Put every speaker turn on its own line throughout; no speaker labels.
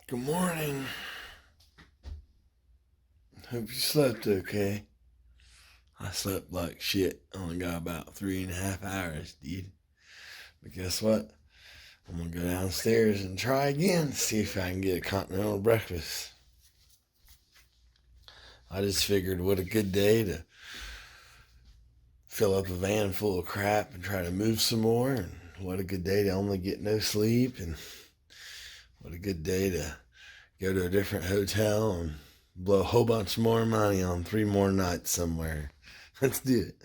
Good morning. Hope you slept okay. I slept like shit. I only got about 3.5 hours, dude. But guess what? I'm gonna go downstairs and try again, see if I can get a continental breakfast. I just figured what a good day to fill up a van full of crap and try to move some more, and what a good day to only get no sleep, and what a good day to go to a different hotel and blow a whole bunch more money on 3 more nights somewhere. Let's do it.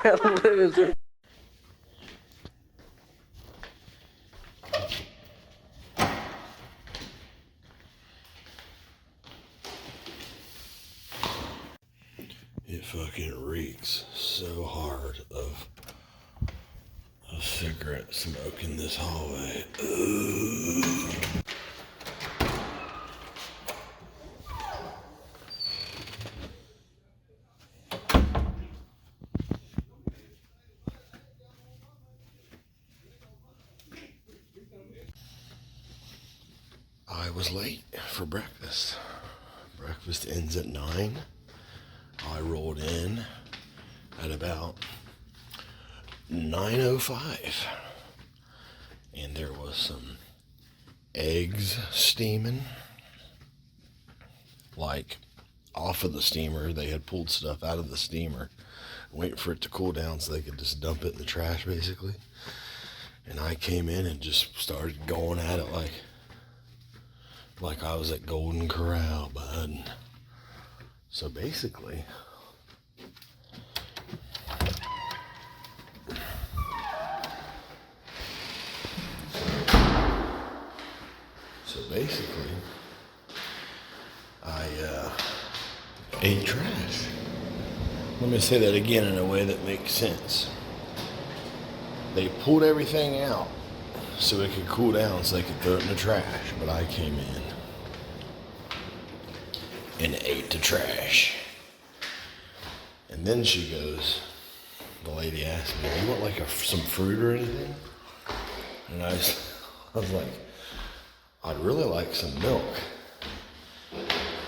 You're a loser.
It fucking reeks so hard of a cigarette smoke in this hallway. Ugh. I was late for breakfast. Breakfast ends at 9. I rolled in at about 9:05, and there was some eggs steaming, like off of the steamer. They had pulled stuff out of the steamer, waiting for it to cool down so they could just dump it in the trash, basically. And I came in and just started going at it like I was at Golden Corral, bud. So basically, I ate trash. Let me say that again in a way that makes sense. They pulled everything out so it could cool down so they could throw it in the trash, but I came in and ate the trash. And then the lady asked me, "You want like some fruit or anything?" And I was like, "I'd really like some milk."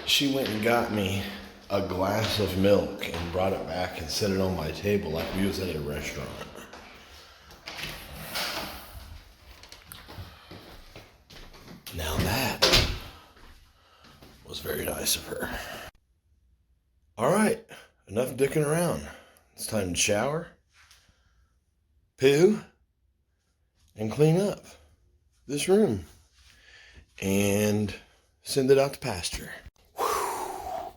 She went and got me a glass of milk and brought it back and set it on my table like we was at a restaurant. Now that was very nice of her. All right, enough dicking around. It's time to shower, poo, and clean up this room and send it out to pasture. Whew.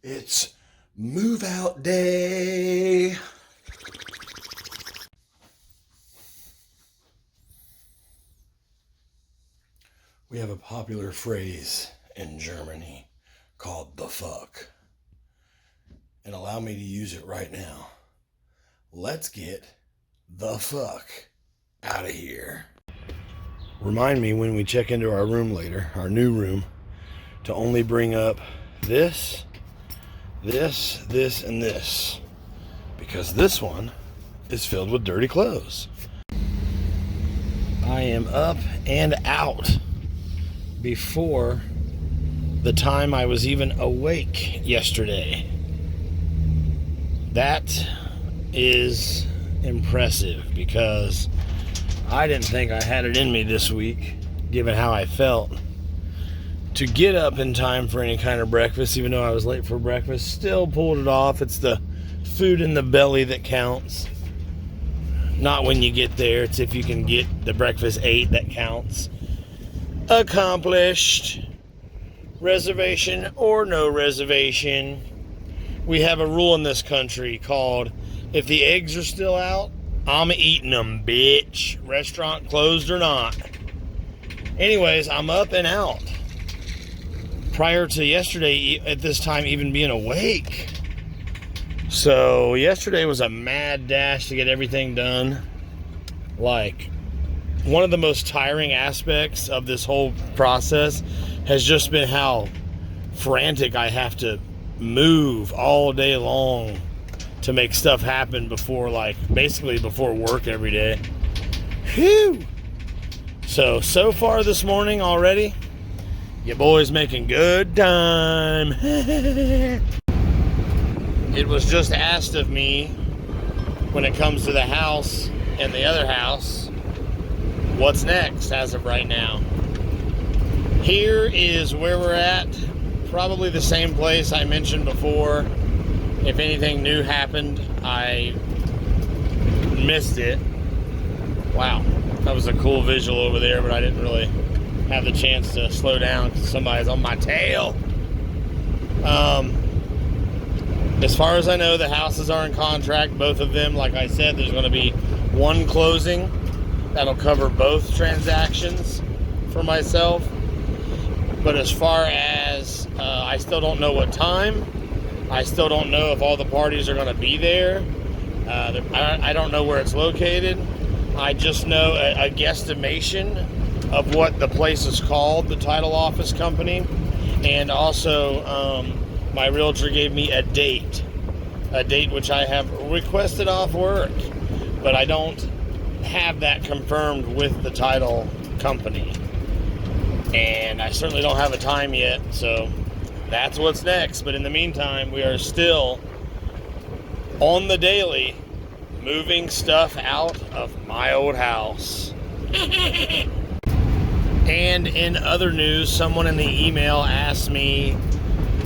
It's move out day. We have a popular phrase in Germany called the fuck. And allow me to use it right now. Let's get the fuck out of here. Remind me when we check into our room later, our new room, to only bring up this, and this. Because this one is filled with dirty clothes. I am up and out before the time I was even awake yesterday. That is impressive because I didn't think I had it in me this week, given how I felt, to get up in time for any kind of breakfast, even though I was late for breakfast. Still pulled it off. It's the food in the belly that counts. Not when you get there. It's if you can get the breakfast ate that counts. Accomplished. Reservation or no reservation. We have a rule in this country called, if the eggs are still out, I'm eating them, bitch. Restaurant closed or not. Anyways, I'm up and out. Prior to yesterday, at this time, even being awake. So, yesterday was a mad dash to get everything done. Like, one of the most tiring aspects of this whole process has just been how frantic I have to move all day long to make stuff happen before, like, basically before work every day. Whew! So far this morning already, your boy's making good time. It was just asked of me when it comes to the house and the other house, what's next as of right now. Here is where we're at. Probably the same place I mentioned before. If anything new happened, I missed it. Wow, that was a cool visual over there, but I didn't really have the chance to slow down because somebody's on my tail. As far as I know, the houses are in contract, both of them. Like I said, there's going to be one closing that'll cover both transactions for myself. But as far as I still don't know what time, I still don't know if all the parties are going to be there. I don't know where it's located. I just know a guesstimation of what the place is called, the title office company. And also, my realtor gave me a date which I have requested off work. But I don't have that confirmed with the title company. And I certainly don't have a time yet, so that's what's next. But in the meantime, we are still on the daily moving stuff out of my old house. And in other news, someone in the email asked me,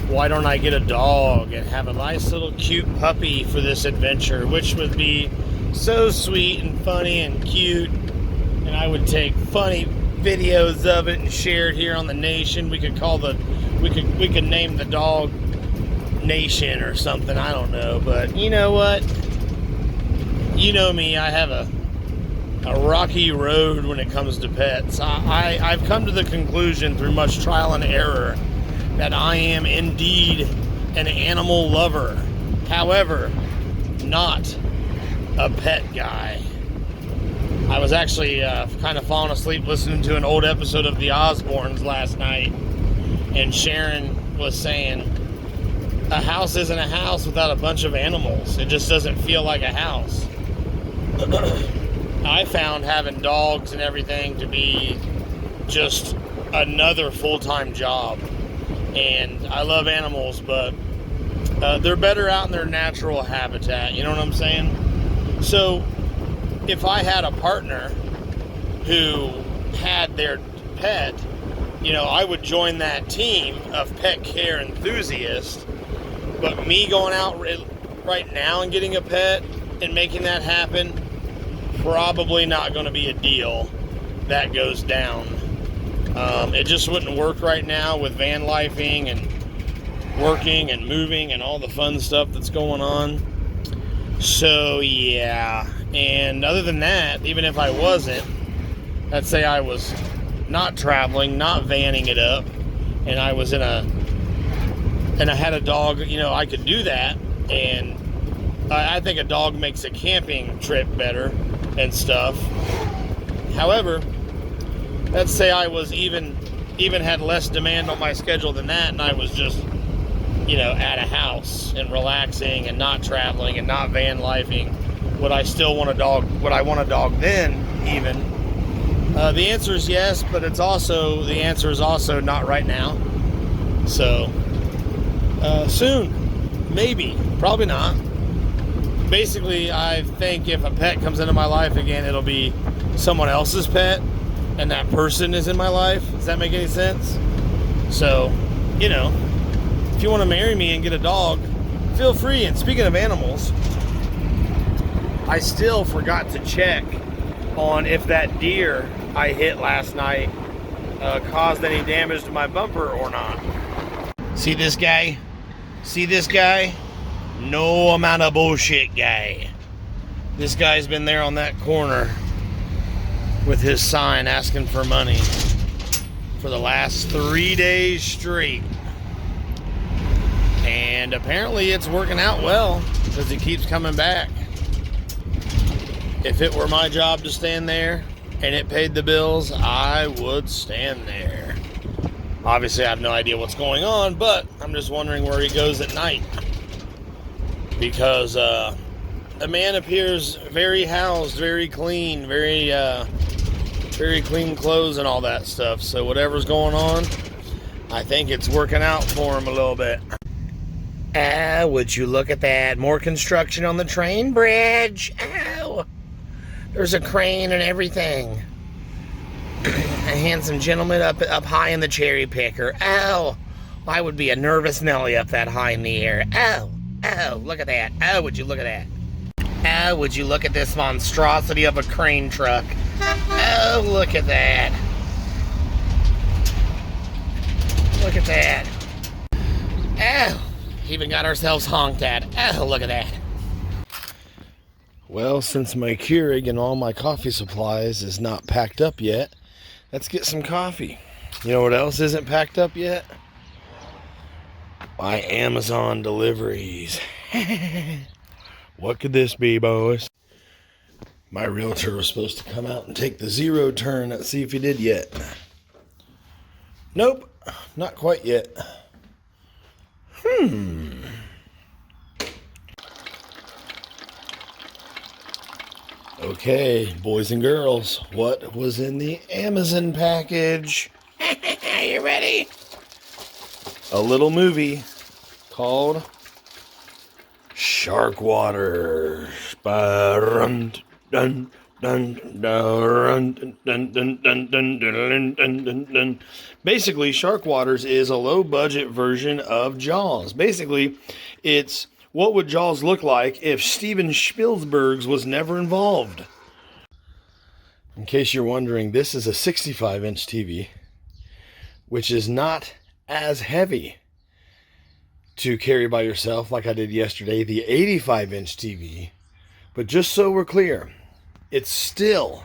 why don't I get a dog and have a nice little cute puppy for this adventure, which would be so sweet and funny and cute, and I would take funny videos of it and share it here on the Nation. We could name the dog Nation or something, I don't know. But you know what? You know me, I have a rocky road when it comes to pets. I've come to the conclusion through much trial and error that I am indeed an animal lover. However, not a pet guy. I was actually kind of falling asleep listening to an old episode of The Osbournes last night, and Sharon was saying, a house isn't a house without a bunch of animals. It just doesn't feel like a house. I found having dogs and everything to be just another full-time job. And I love animals, but they're better out in their natural habitat. You know what I'm saying? So if I had a partner who had their pet, you know, I would join that team of pet care enthusiasts. But me going out right now and getting a pet and making that happen, probably not going to be a deal that goes down. It just wouldn't work right now with van lifing and working and moving and all the fun stuff that's going on. So yeah, and other than that, even if I wasn't, let's say I was not traveling, not vanning it up, and I was and I had a dog, you know, I could do that. And I think a dog makes a camping trip better and stuff. However, let's say I was even had less demand on my schedule than that, and I was just, you know, at a house and relaxing and not traveling and not van lifing. Would I still want a dog? Would I want a dog then, even? The answer is yes, but the answer is also not right now. So, soon, maybe, probably not. Basically, I think if a pet comes into my life again, it'll be someone else's pet, and that person is in my life. Does that make any sense? So, you know, if you want to marry me and get a dog, feel free. And speaking of animals, I still forgot to check on if that deer I hit last night caused any damage to my bumper or not. See this guy? See this guy? No amount of bullshit guy. This guy's been there on that corner with his sign asking for money for the last 3 days straight. And apparently it's working out well because he keeps coming back. If it were my job to stand there and it paid the bills, I would stand there. Obviously, I have no idea what's going on, but I'm just wondering where he goes at night. Because the man appears very housed, very clean, very clean clothes and all that stuff. So whatever's going on, I think it's working out for him a little bit. Would you look at that? More construction on the train bridge. Ow! There's a crane and everything. A handsome gentleman up high in the cherry picker. Oh, I would be a nervous Nelly up that high in the air. Oh, look at that. Oh, would you look at that? Oh, would you look at this monstrosity of a crane truck? Oh, look at that. Look at that. Oh, even got ourselves honked at. Oh, look at that. Well, since my Keurig and all my coffee supplies is not packed up yet, let's get some coffee. You know what else isn't packed up yet? My Amazon deliveries. What could this be, boys? My realtor was supposed to come out and take the zero turn. Let's see if he did yet. Nope, not quite yet. Okay, boys and girls, what was in the Amazon package? You ready? A little movie called Shark Water. Basically, Shark Waters is a low-budget version of Jaws. Basically, it's what would Jaws look like if Steven Spielberg was never involved. In case you're wondering, this is a 65-inch TV, which is not as heavy to carry by yourself like I did yesterday, the 85-inch TV. But just so we're clear, it's still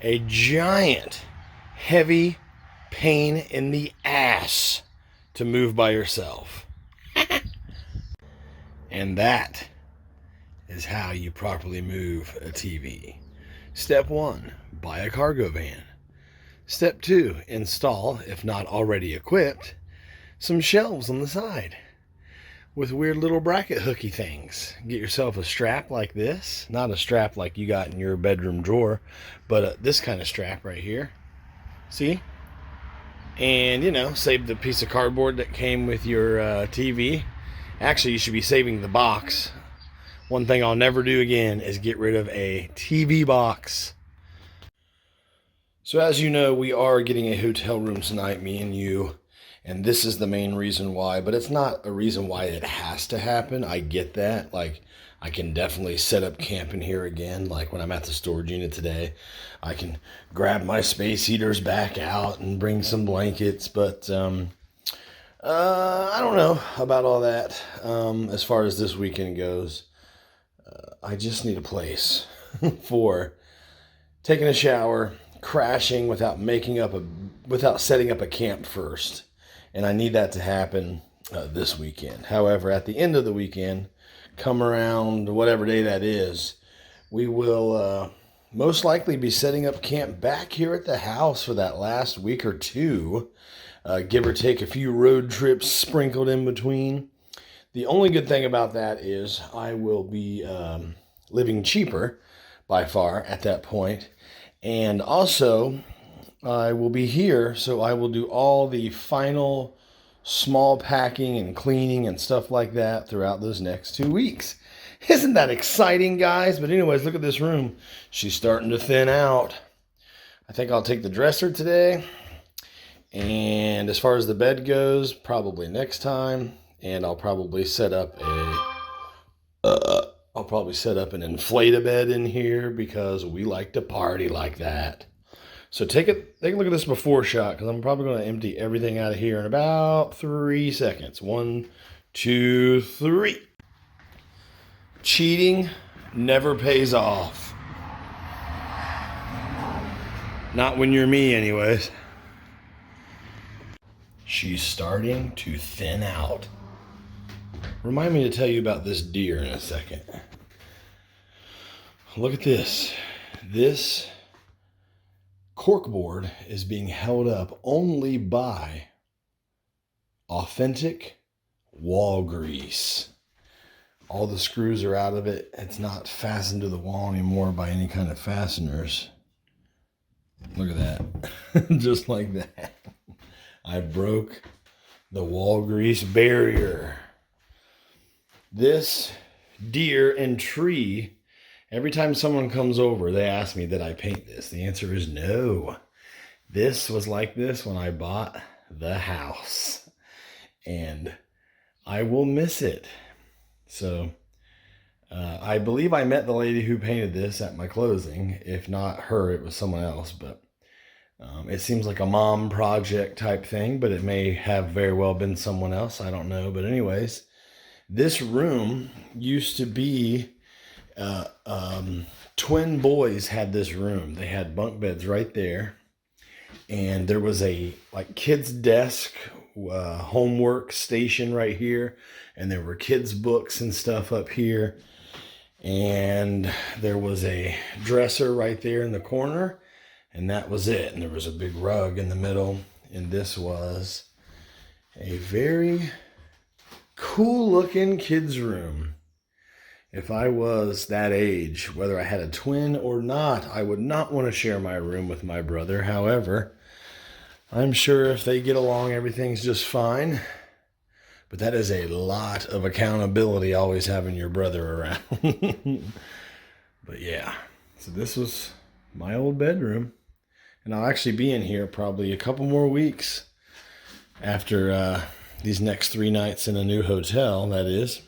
a giant, heavy pain in the ass to move by yourself. And that is how you properly move a TV. Step 1, buy a cargo van. Step 2, install, if not already equipped, some shelves on the side with weird little bracket hooky things. Get yourself a strap like this. Not a strap like you got in your bedroom drawer, but this kind of strap right here. See? And, save the piece of cardboard that came with your TV. Actually, you should be saving the box. One thing I'll never do again is get rid of a TV box. So as you know, we are getting a hotel room tonight, me and you. And this is the main reason why, but it's not a reason why it has to happen. I get that. Like, I can definitely set up camp in here again. Like when I'm at the storage unit today, I can grab my space heaters back out and bring some blankets. But I don't know about all that. As far as this weekend goes, I just need a place for taking a shower, crashing without setting up a camp first. And I need that to happen this weekend. However, at the end of the weekend, come around whatever day that is, we will most likely be setting up camp back here at the house for that last week or two, give or take a few road trips sprinkled in between. The only good thing about that is I will be living cheaper by far at that point. And also, I will be here, so I will do all the final small packing and cleaning and stuff like that throughout those next 2 weeks. Isn't that exciting, guys? But anyways, look at this room. She's starting to thin out. I think I'll take the dresser today. And as far as the bed goes, probably next time. And I'll probably set up an inflate-a-bed in here because we like to party like that. So take a look at this before shot, because I'm probably going to empty everything out of here in about 3 seconds. 1, 2, 3. Cheating never pays off. Not when you're me, anyways. She's starting to thin out. Remind me to tell you about this deer in a second. Look at this. This corkboard is being held up only by authentic wall grease. All the screws are out of it. It's not fastened to the wall anymore by any kind of fasteners. Look at that. Just like that. I broke the wall grease barrier. This deer and tree, every time someone comes over, they ask me, did I paint this? The answer is no. This was like this when I bought the house. And I will miss it. So, I believe I met the lady who painted this at my closing. If not her, it was someone else. But it seems like a mom project type thing, but it may have very well been someone else. I don't know. But anyways, this room used to be, twin boys had this room. They had bunk beds right there. And there was a like kids desk, homework station right here. And there were kids' books and stuff up here. And there was a dresser right there in the corner. And that was it. And there was a big rug in the middle. And this was a very cool looking kids' room. If I was that age, whether I had a twin or not, I would not want to share my room with my brother. However, I'm sure if they get along, everything's just fine. But that is a lot of accountability, always having your brother around. But yeah, so this was my old bedroom. And I'll actually be in here probably a couple more weeks after these next 3 nights in a new hotel, that is.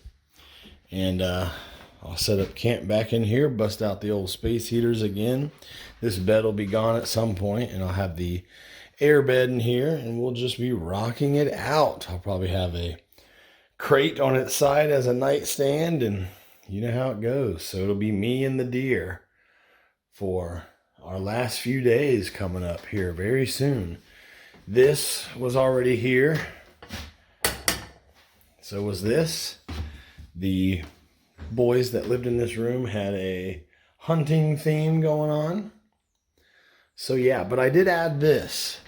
And I'll set up camp back in here, bust out the old space heaters again. This bed will be gone at some point, and I'll have the air bed in here, and we'll just be rocking it out. I'll probably have a crate on its side as a nightstand, and you know how it goes. So it'll be me and the deer for our last few days coming up here very soon. This was already here. So was this. The boys that lived in this room had a hunting theme going on. So yeah, but I did add this.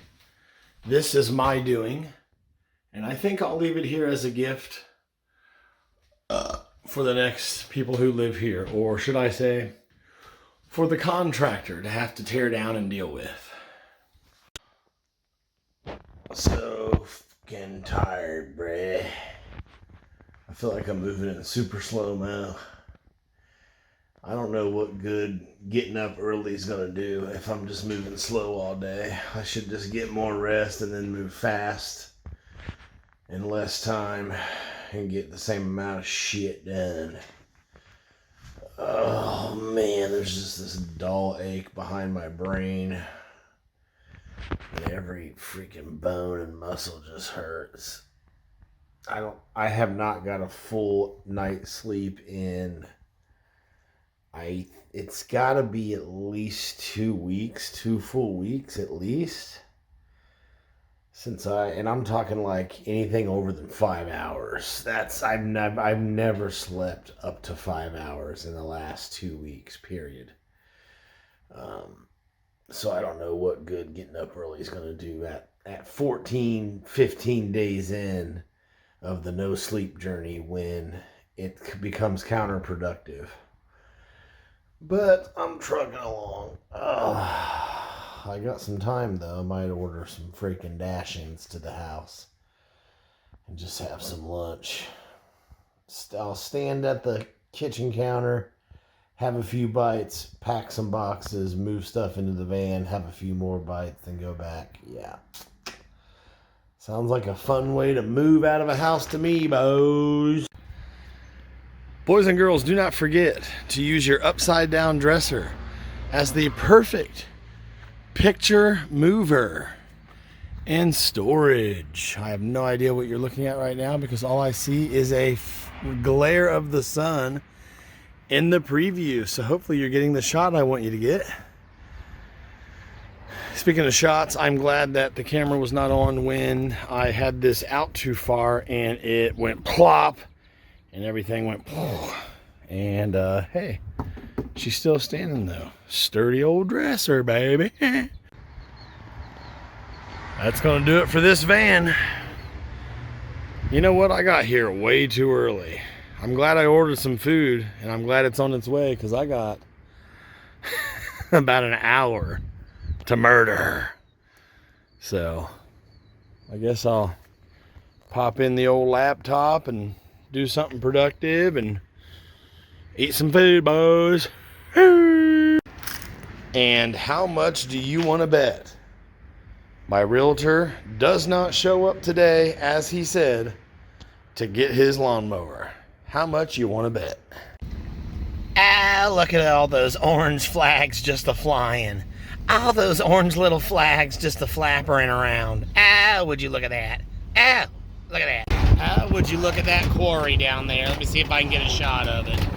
This is my doing. And I think I'll leave it here as a gift for the next people who live here. Or should I say, for the contractor to have to tear down and deal with. So fucking tired, bruh. I feel like I'm moving in super slow-mo. I don't know what good getting up early is going to do if I'm just moving slow all day. I should just get more rest and then move fast in less time and get the same amount of shit done. Oh man, there's just this dull ache behind my brain. And every freaking bone and muscle just hurts. I have not got a full night's sleep in, it's gotta be at least 2 weeks, 2 full weeks at least. And I'm talking like anything over than 5 hours. I've never slept up to 5 hours in the last 2 weeks, period. So I don't know what good getting up early is gonna do at 14, 15 days in of the no sleep journey when it becomes counterproductive. But I'm trucking along. I got some time though. I might order some freaking Dashings to the house and just have some lunch. I'll stand at the kitchen counter, have a few bites, pack some boxes, move stuff into the van, have a few more bites, then go back. Yeah. Sounds like a fun way to move out of a house to me, boys. Boys and girls, do not forget to use your upside down dresser as the perfect picture mover and storage. I have no idea what you're looking at right now because all I see is a glare of the sun in the preview. So hopefully you're getting the shot I want you to get. Speaking of shots, I'm glad that the camera was not on when I had this out too far and it went plop and everything went poof. And hey, she's still standing though. Sturdy old dresser, baby. That's going to do it for this van. You know what? I got here way too early. I'm glad I ordered some food, and I'm glad it's on its way, because I got about an hour to murder. So I guess I'll pop in the old laptop and do something productive and eat some food, boys. And how much do you want to bet my realtor does not show up today, as he said, to get his lawnmower? How much you want to bet? Ah, look at all those orange flags just a-flying. All those orange little flags just a-flappering around. Ah, would you look at that? Ah, look at that. Ah, would you look at that quarry down there? Let me see if I can get a shot of it.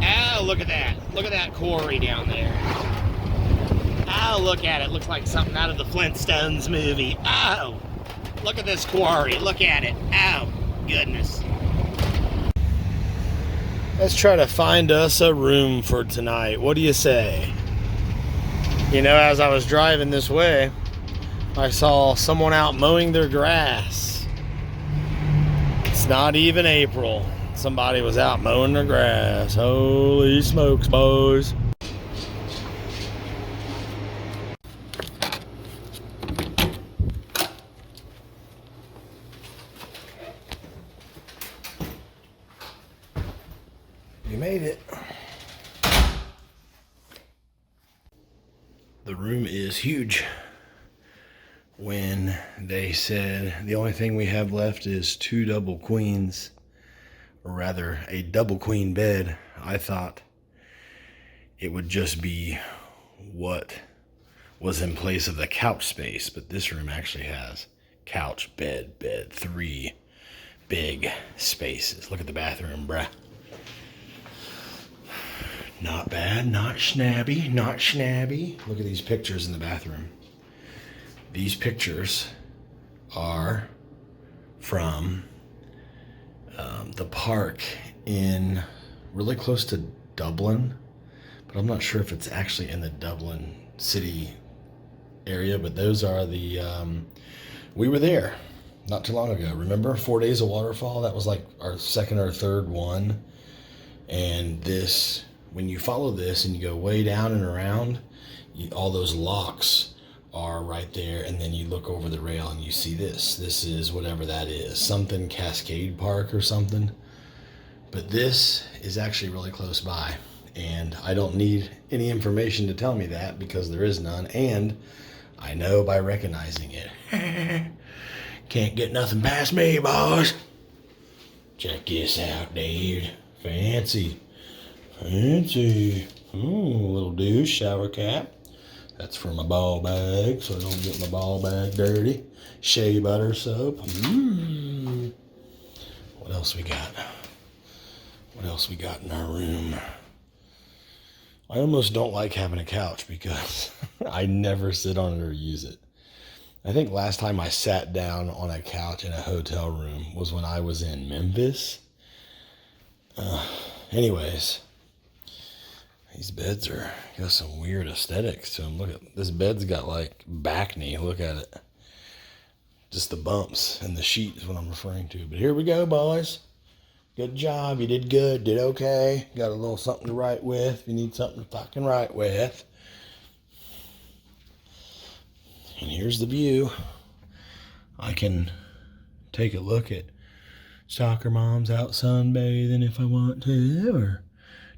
Ah, look at that. Look at that quarry down there. Oh, look at it. Looks like something out of the Flintstones movie. Oh, look at this quarry. Look at it. Oh, goodness. Let's try to find us a room for tonight. What do you say? You know, as I was driving this way, I saw someone out mowing their grass. It's not even April. Somebody was out mowing their grass. Holy smokes, boys. You made it. The room is huge. When they said the only thing we have left is 2 double queens, or rather a double queen bed, I thought it would just be what was in place of the couch space, but this room actually has couch, bed, 3 big spaces. Look at the bathroom, bruh. Not bad, not shabby, not shabby. Look at these pictures in the bathroom. These pictures are from the park in really close to Dublin, but I'm not sure if it's actually in the Dublin city area, but those are the, we were there not too long ago. Remember 4 Days of Waterfall? That was like our second or third one. And this, when you follow this and you go way down and around, all those locks are right there, and then you look over the rail and you see this. This is whatever that is, something Cascade Park or something. But this is actually really close by, and I don't need any information to tell me that because there is none, and I know by recognizing it. Can't get nothing past me, boss. Check this out, dude. Fancy. Fancy. Little douche shower cap. That's for my ball bag, so I don't get my ball bag dirty. Shea butter soap. What else we got? What else we got in our room? I almost don't like having a couch because I never sit on it or use it. I think last time I sat down on a couch in a hotel room was when I was in Memphis. Anyways. These beds got some weird aesthetics to them. Look at this bed's got like back knee. Look at it. Just the bumps and the sheet is what I'm referring to. But here we go, boys. Good job. You did good. Did okay. Got a little something to write with. You need something to fucking write with. And here's the view. I can take a look at soccer moms out sunbathing if I want to, or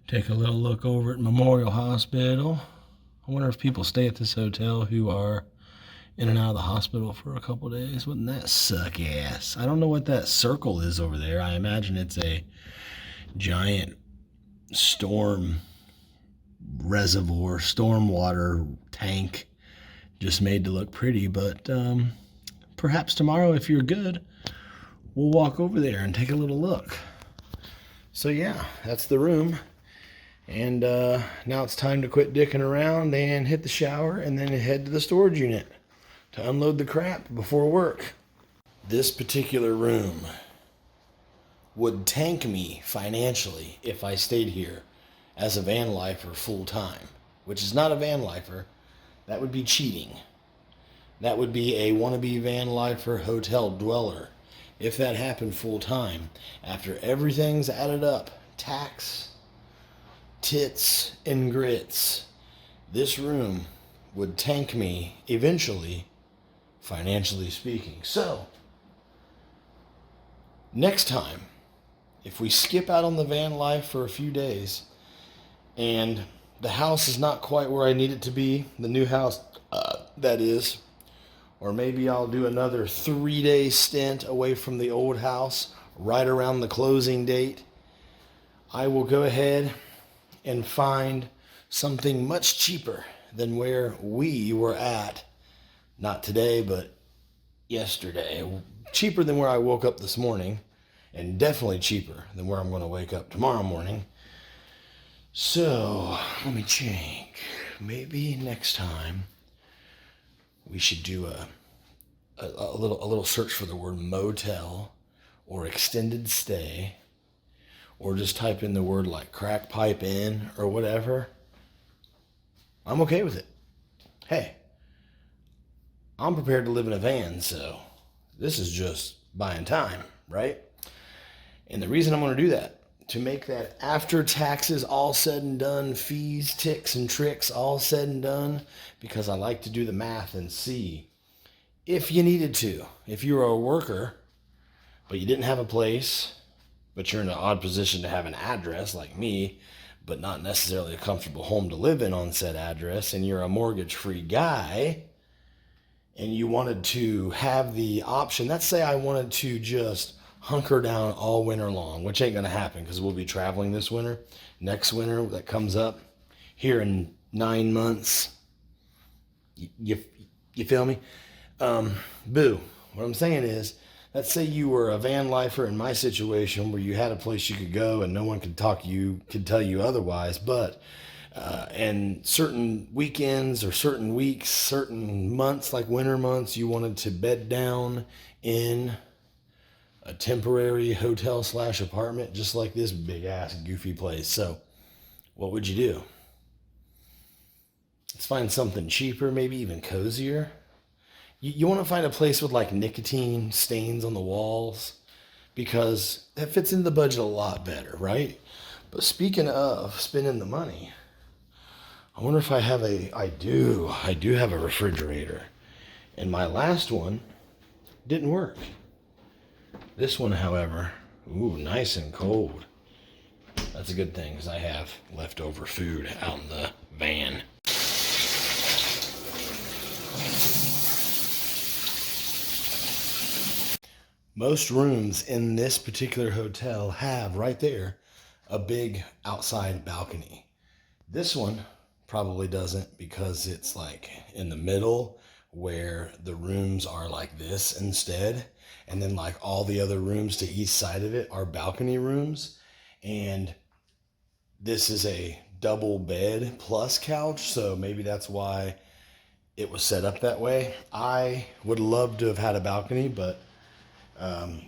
take a little look over at Memorial Hospital. I wonder if people stay at this hotel who are in and out of the hospital for a couple days. Wouldn't that suck ass? I don't know what that circle is over there. I imagine it's a giant storm reservoir, stormwater tank, just made to look pretty. But perhaps tomorrow, if you're good, we'll walk over there and take a little look. So yeah, that's the room. And now it's time to quit dicking around and hit the shower and then head to the storage unit to unload the crap before work. This particular room would tank me financially if I stayed here as a van lifer full time, which is not a van lifer. That would be cheating. That would be a wannabe van lifer hotel dweller. If that happened full time, after everything's added up, tax, tits, and grits, this room would tank me eventually, financially speaking. So, next time, if we skip out on the van life for a few days and the house is not quite where I need it to be, the new house, that is, or maybe I'll do another 3-day stint away from the old house right around the closing date, I will go ahead and find something much cheaper than where we were at, not today, but yesterday. Cheaper than where I woke up this morning, and definitely cheaper than where I'm going to wake up tomorrow morning. So, let me think. Maybe next time we should do a little search for the word motel or extended stay, or just type in the word like crack pipe inn or whatever. I'm okay with it. Hey, I'm prepared to live in a van, so this is just buying time, right? And the reason I'm going to do that, to make that after taxes all said and done, fees, ticks, and tricks all said and done, because I like to do the math and see if you needed to. If you were a worker, but you didn't have a place, but you're in an odd position to have an address like me, but not necessarily a comfortable home to live in on said address, and you're a mortgage-free guy, and you wanted to have the option, let's say I wanted to just hunker down all winter long, which ain't going to happen because we'll be traveling this winter. Next winter that comes up here in 9 months. You feel me? Boo. What I'm saying is, let's say you were a van lifer in my situation where you had a place you could go and no one could tell you otherwise, but and certain weekends or certain weeks, certain months like winter months, you wanted to bed down in a temporary hotel / apartment, just like this big ass goofy place. So what would you do? Let's find something cheaper, maybe even cozier. You want to find a place with like nicotine stains on the walls, because that fits in the budget a lot better, right? But speaking of spending the money, I wonder if I do have a refrigerator. And my last one didn't work. This one, however, nice and cold. That's a good thing, because I have leftover food out in the van. Most rooms in this particular hotel have right there a big outside balcony. This one probably doesn't, because it's like in the middle where the rooms are like this instead. And then like all the other rooms to each side of it are balcony rooms. And this is a double bed plus couch. So maybe that's why it was set up that way. I would love to have had a balcony, but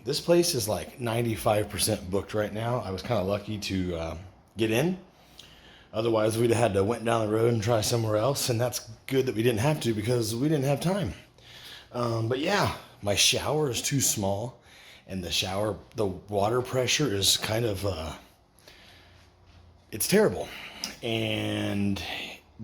this place is like 95% booked right now. I was kind of lucky to get in. Otherwise, we'd have had to went down the road and try somewhere else. And that's good that we didn't have to, because we didn't have time. But yeah, my shower is too small, and the water pressure is kind of, it's terrible. And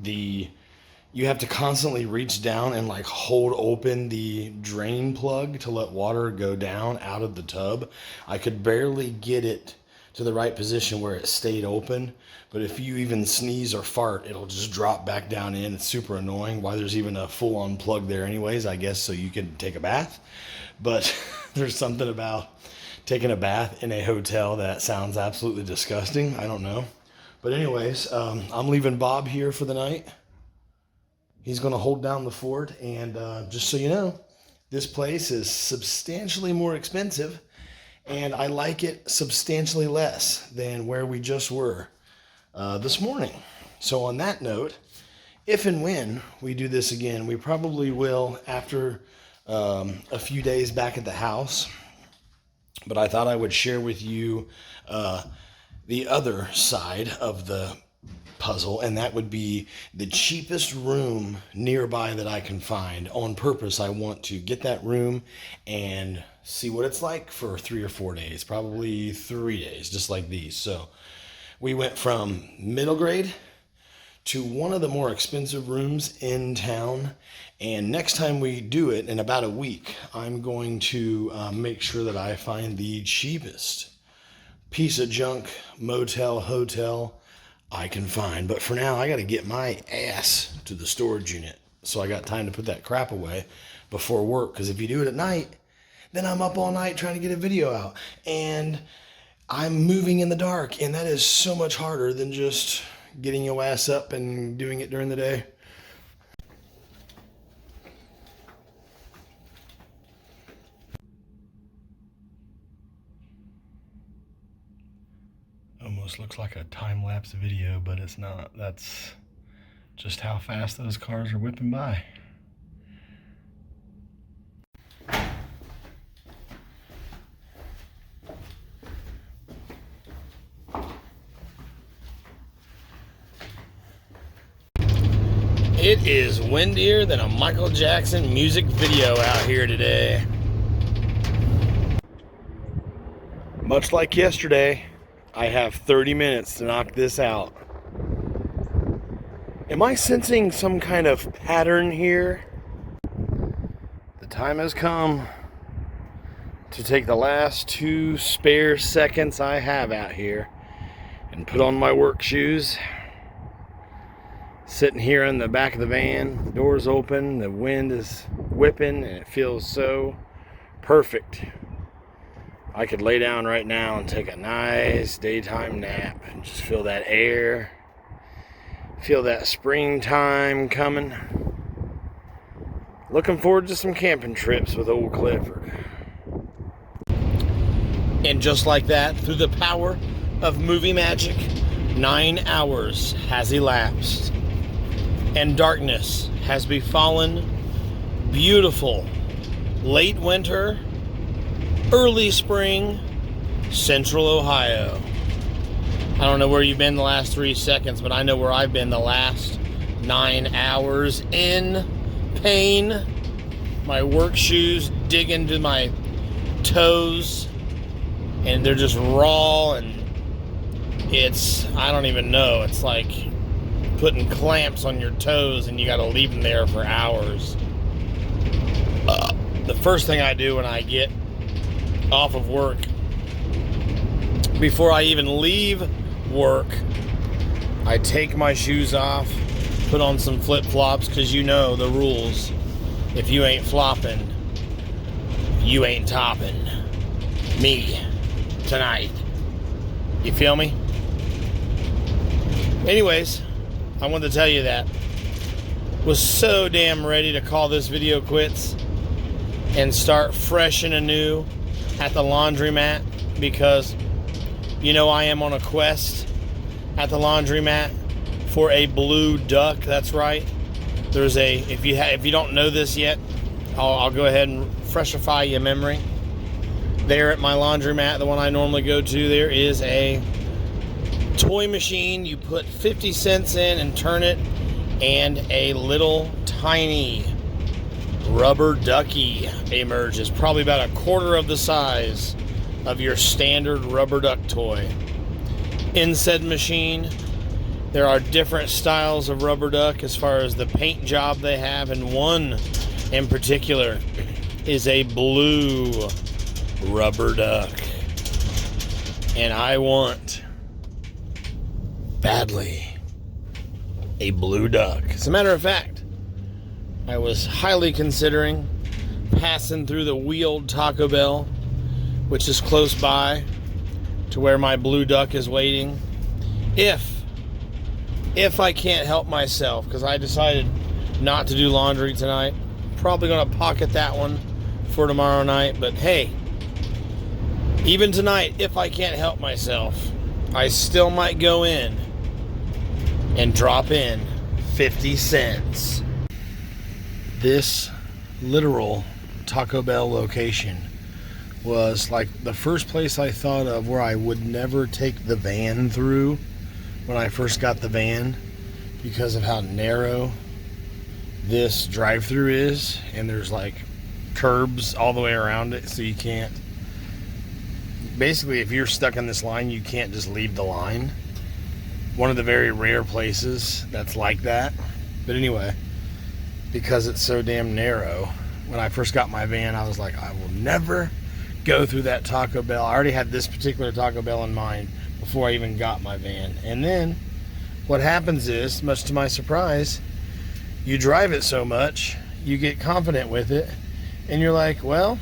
you have to constantly reach down and like hold open the drain plug to let water go down out of the tub. I could barely get it to the right position where it stayed open. But if you even sneeze or fart, it'll just drop back down in. It's super annoying. Why there's even a full-on plug there anyways, I guess, so you can take a bath. But there's something about taking a bath in a hotel that sounds absolutely disgusting. I don't know. But anyways, I'm leaving Bob here for the night. He's going to hold down the fort. And just so you know, this place is substantially more expensive, and I like it substantially less than where we just were this morning. So on that note, if and when we do this again, we probably will after a few days back at the house. But I thought I would share with you the other side of the puzzle, and that would be the cheapest room nearby that I can find. On purpose, I want to get that room and see what it's like for 3 or 4 days, probably 3 days, just like these. So we went from middle grade to one of the more expensive rooms in town. And next time we do it, in about a week, I'm going to make sure that I find the cheapest piece of junk motel, hotel I can find. But for now, I got to get my ass to the storage unit so I got time to put that crap away before work. Because if you do it at night, then I'm up all night trying to get a video out, and I'm moving in the dark, and that is so much harder than just getting your ass up and doing it during the day. Almost looks like a time-lapse video, but it's not. That's just how fast those cars are whipping by. It is windier than a Michael Jackson music video out here today. Much like yesterday, I have 30 minutes to knock this out. Am I sensing some kind of pattern here? The time has come to take the last 2 spare seconds I have out here and put on my work shoes. Sitting here in the back of the van, the door's open, the wind is whipping, and it feels so perfect. I could lay down right now and take a nice daytime nap and just feel that air, feel that springtime coming. Looking forward to some camping trips with old Clifford. And just like that, through the power of movie magic, 9 hours has elapsed. And darkness has befallen beautiful late winter, early spring, central Ohio. I don't know where you've been the last 3 seconds, but I know where I've been the last 9 hours. In pain, my work shoes dig into my toes, and they're just raw, and I don't even know, it's like putting clamps on your toes and you got to leave them there for hours. The first thing I do when I get off of work, before I even leave work, I take my shoes off, put on some flip-flops, because you know the rules. If you ain't flopping, you ain't topping me tonight. You feel me? Anyways, I wanted to tell you that. Was so damn ready to call this video quits and start fresh and anew at the laundromat, because you know I am on a quest at the laundromat for a blue duck. That's right. There's a, if you don't know this yet, I'll go ahead and freshify your memory. There at my laundromat, the one I normally go to, there is a toy machine. You put 50 cents in and turn it, and a little tiny rubber ducky emerges, probably about a quarter of the size of your standard rubber duck toy. In said machine, there are different styles of rubber duck as far as the paint job they have, and one in particular is a blue rubber duck, and I want badly a blue duck. As a matter of fact, I was highly considering passing through the wheeled Taco Bell, which is close by to where my blue duck is waiting, if I can't help myself, because I decided not to do laundry tonight. Probably going to pocket that one for tomorrow night, but hey, even tonight, if I can't help myself, I still might go in and drop in 50 cents. This literal Taco Bell location was like the first place I thought of where I would never take the van through when I first got the van because of how narrow this drive-through is, and there's like curbs all the way around it, so you can't, basically if you're stuck in this line, you can't just leave the line. One of the very rare places that's like that. But anyway, because it's so damn narrow, when I first got my van, I was like, I will never go through that Taco Bell. I already had this particular Taco Bell in mind before I even got my van. And then what happens is, much to my surprise, you drive it so much, you get confident with it, and you're like, well,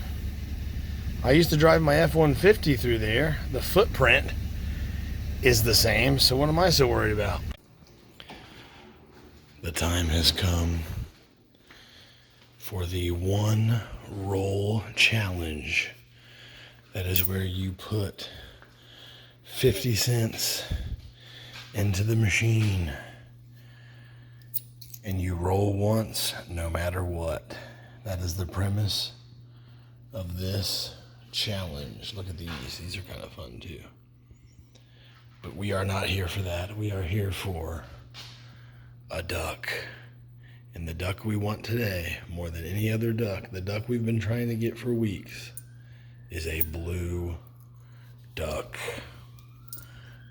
I used to drive my F-150 through there. The footprint is the same, so what am I so worried about? The time has come for the one roll challenge. That is where you put 50 cents into the machine and you roll once no matter what. That is the premise of this challenge. Look at these are kind of fun too. But we are not here for that. We are here for a duck. And the duck we want today, more than any other duck, the duck we've been trying to get for weeks, is a blue duck.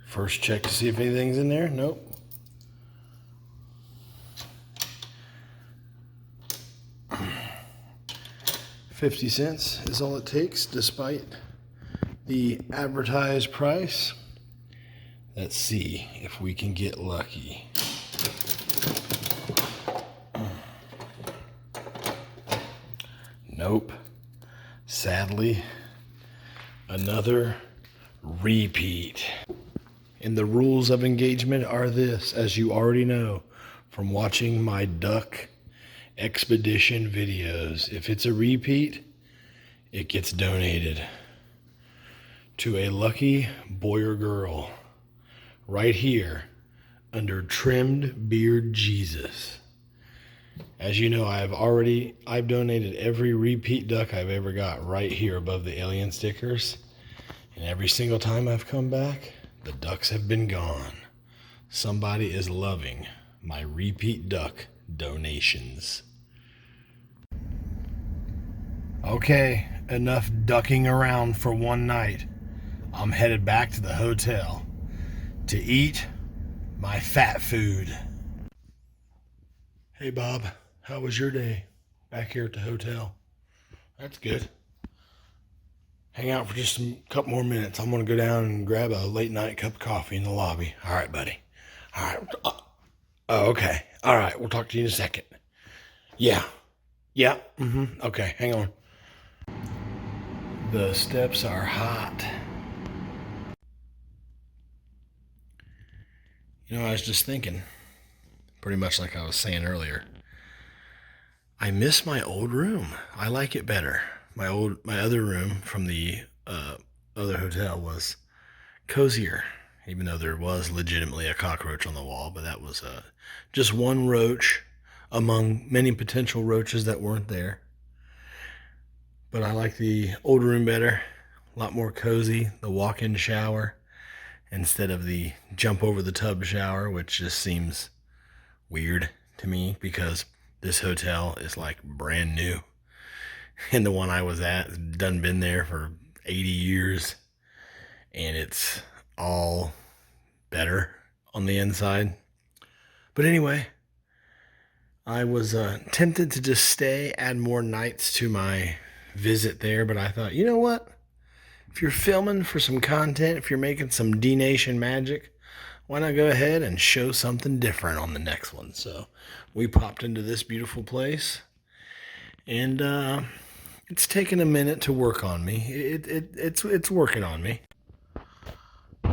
First check to see if anything's in there. Nope. $0.50 is all it takes, despite the advertised price. Let's see if we can get lucky. Nope. Sadly, another repeat. And the rules of engagement are this, as you already know from watching my duck expedition videos. If it's a repeat, it gets donated to a lucky boy or girl right here under Trimmed Beard Jesus. As you know, I've donated every repeat duck I've ever got right here above the alien stickers. And every single time I've come back, the ducks have been gone. Somebody is loving my repeat duck donations. Okay, enough ducking around for one night. I'm headed back to the hotel to eat my fat food. Hey Bob, how was your day back here at the hotel? That's good. Hang out for just a couple more minutes. I'm gonna go down and grab a late night cup of coffee in the lobby. All right, buddy. All right. Oh, okay. All right, we'll talk to you in a second. Yeah. Okay, hang on. The steps are hot. You know, I was just thinking, pretty much like I was saying earlier, I miss my old room. I like it better. My other room from the other hotel was cozier, even though there was legitimately a cockroach on the wall, but that was just one roach among many potential roaches that weren't there. But I like the old room better, a lot more cozy, the walk-in shower instead of the jump over the tub shower, which just seems weird to me because this hotel is like brand new. And the one I was at done been there for 80 years. And it's all better on the inside. But anyway, I was tempted to just stay, add more nights to my visit there. But I thought, you know what? If you're filming for some content, if you're making some D-Nation magic, why not go ahead and show something different on the next one? So we popped into this beautiful place. And it's taken a minute to work on me. It's working on me.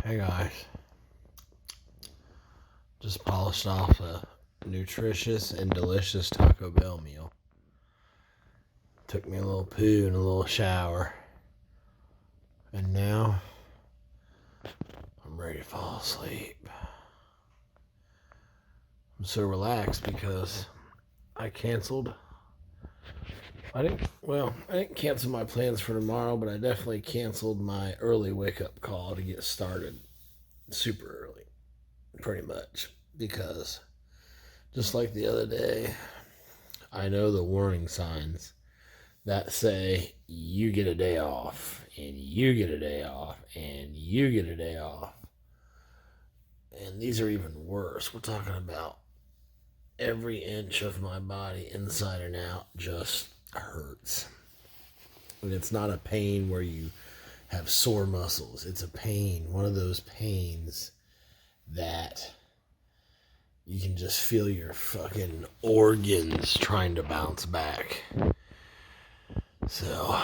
Hey guys, just polished off a nutritious and delicious Taco Bell meal. Took me a little poo and a little shower, and now I'm ready to fall asleep. I'm so relaxed because I didn't cancel my plans for tomorrow, but I definitely canceled my early wake-up call to get started super early.
pretty much, because just like the other day, I know the warning signs that say you get a day off, and you get a day off, and you get a day off. And these are even worse. We're talking about every inch of my body, inside and out, just hurts. And it's not a pain where you have sore muscles. It's a pain, one of those pains that you can just feel your fucking organs trying to bounce back. So,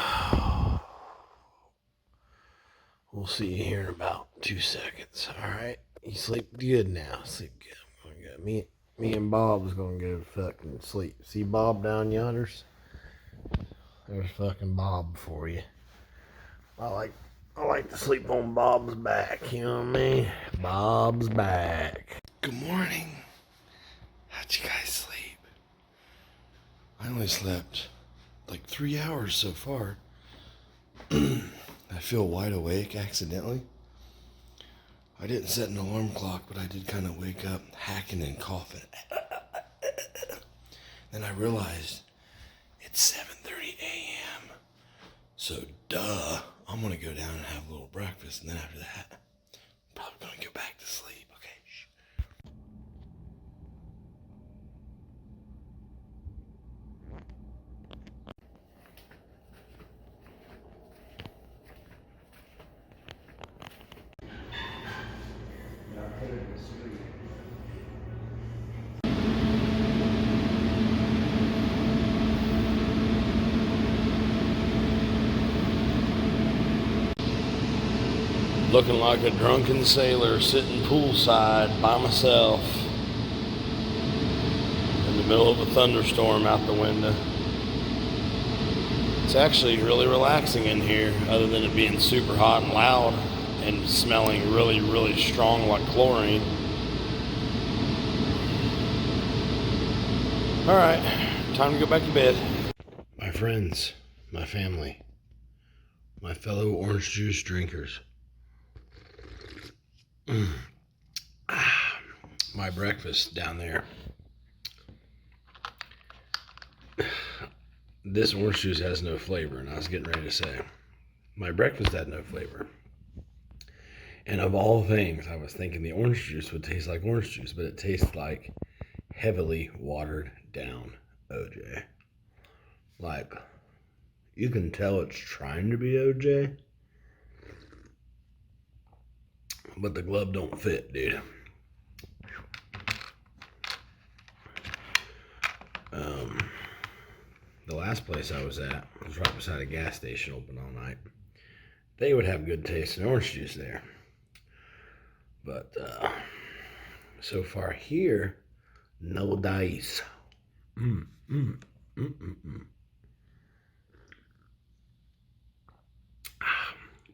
we'll see you here in about 2 seconds. All right? You sleep good now. Sleep good. Me and Bob's gonna go fucking sleep. See Bob down yonders? There's fucking Bob for you. I like to sleep on Bob's back, you know what I mean? Bob's back.
Good morning. How'd you guys sleep? I only slept like 3 hours so far. I feel wide awake accidentally. I didn't set an alarm clock, but I did kind of wake up hacking and coughing. Then I realized it's 7:30 a.m. So duh, I'm gonna go down and have a little breakfast, and then after that, I'm probably gonna go back to sleep. Okay, shh.
Looking like a drunken sailor sitting poolside by myself in the middle of a thunderstorm out the window. It's actually really relaxing in here, other than it being super hot and loud and smelling really, really strong like chlorine. All right, time to go back to bed. My friends, my family, my fellow orange juice drinkers. My breakfast down there. This orange juice has no flavor, and I was getting ready to say, my breakfast had no flavor. And of all things, I was thinking the orange juice would taste like orange juice, but it tastes like heavily watered down OJ. Like, you can tell it's trying to be OJ, but the glove don't fit, dude. The last place I was at was right beside a gas station, open all night. They would have good taste in orange juice there. But so far here, no dice.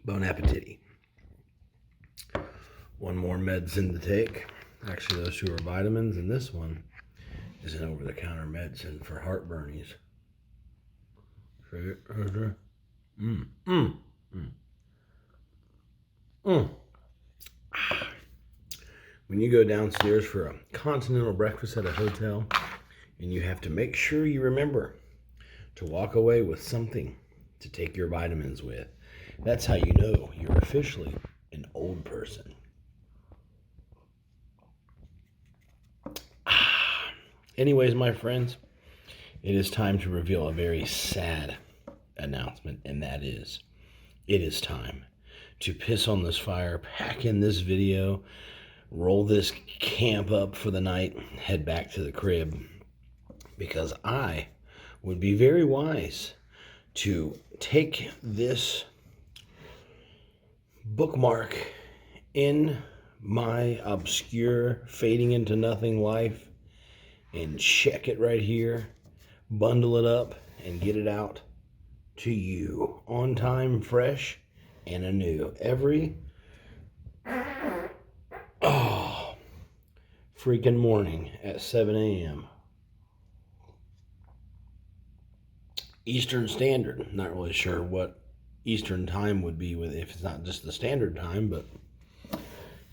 Bon appetit. One more medicine to take. Actually, those two are vitamins, and this one is an over-the-counter medicine for heartburnies. When you go downstairs for a continental breakfast at a hotel, and you have to make sure you remember to walk away with something to take your vitamins with, that's how you know you're officially an old person. Anyways, my friends, it is time to reveal a very sad announcement, and that is, it is time to piss on this fire, pack in this video, roll this camp up for the night, head back to the crib, because I would be very wise to take this bookmark in my obscure fading into nothing life and check it right here, bundle it up, and get it out to you on time, fresh, and anew every freaking morning at 7 a.m. Eastern Standard. Not really sure what Eastern time would be with if it's not just the standard time, but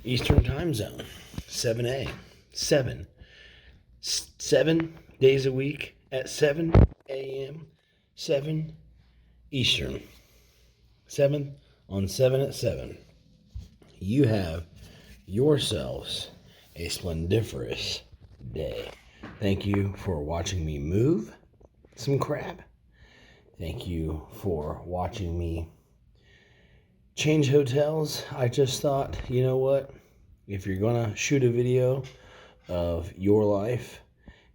Eastern time zone. 7A. 7 days a week at 7 a.m., 7 Eastern. 7 on 7 at 7. You have yourselves a splendiferous day. Thank you for watching me move some crap. Thank you for watching me change hotels. I just thought, you know what? If you're going to shoot a video of your life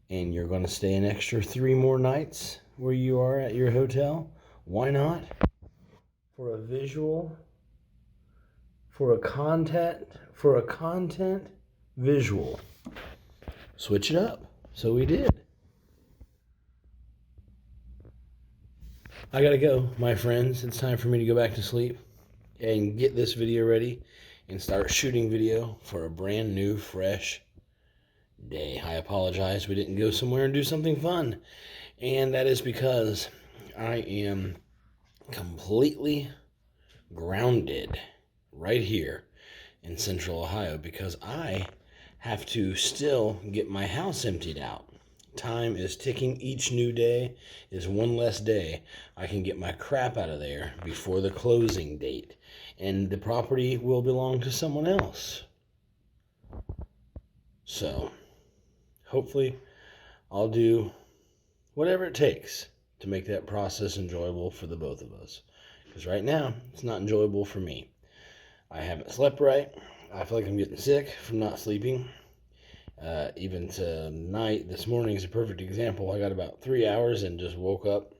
and you're going to stay an extra 3 more nights where you are at your hotel, why not? For a visual, for a content visual. Switch it up. So we did. I gotta go, my friends. It's time for me to go back to sleep and get this video ready and start shooting video for a brand new, fresh day. I apologize we didn't go somewhere and do something fun. And that is because I am completely grounded right here in Central Ohio because I have to still get my house emptied out. Time is ticking. Each new day is one less day I can get my crap out of there before the closing date. And the property will belong to someone else. So, hopefully, I'll do whatever it takes to make that process enjoyable for the both of us. Because right now, it's not enjoyable for me. I haven't slept right. I feel like I'm getting sick from not sleeping. Even tonight, this morning is a perfect example. I got about 3 hours and just woke up.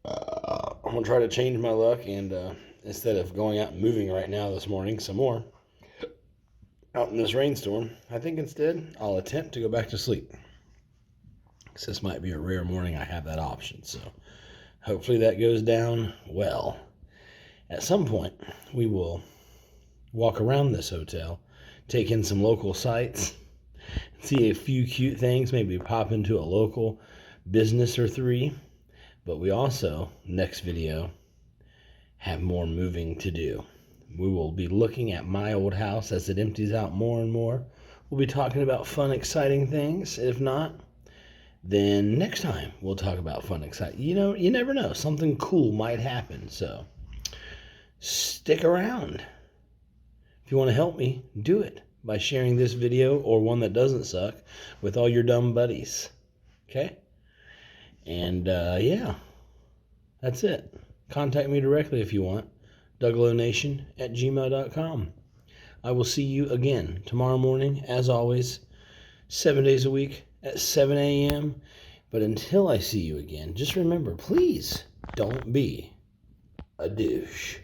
I'm going to try to change my luck and instead of going out and moving right now this morning some more out in this rainstorm, I think instead I'll attempt to go back to sleep. Because this might be a rare morning I have that option. So hopefully that goes down well. At some point, we will walk around this hotel, take in some local sights, see a few cute things, maybe pop into a local business or 3. But we also, next video, have more moving to do. We will be looking at my old house as it empties out more and more. We'll be talking about fun, exciting things. If not, then next time we'll talk about fun, exciting. You never know. Something cool might happen. So stick around. If you want to help me, do it by sharing this video or one that doesn't suck with all your dumb buddies. Okay? And yeah, that's it. Contact me directly if you want. DougLoNation@gmail.com. I will see you again tomorrow morning, as always, 7 days a week at 7 a.m. But until I see you again, just remember, please don't be a douche.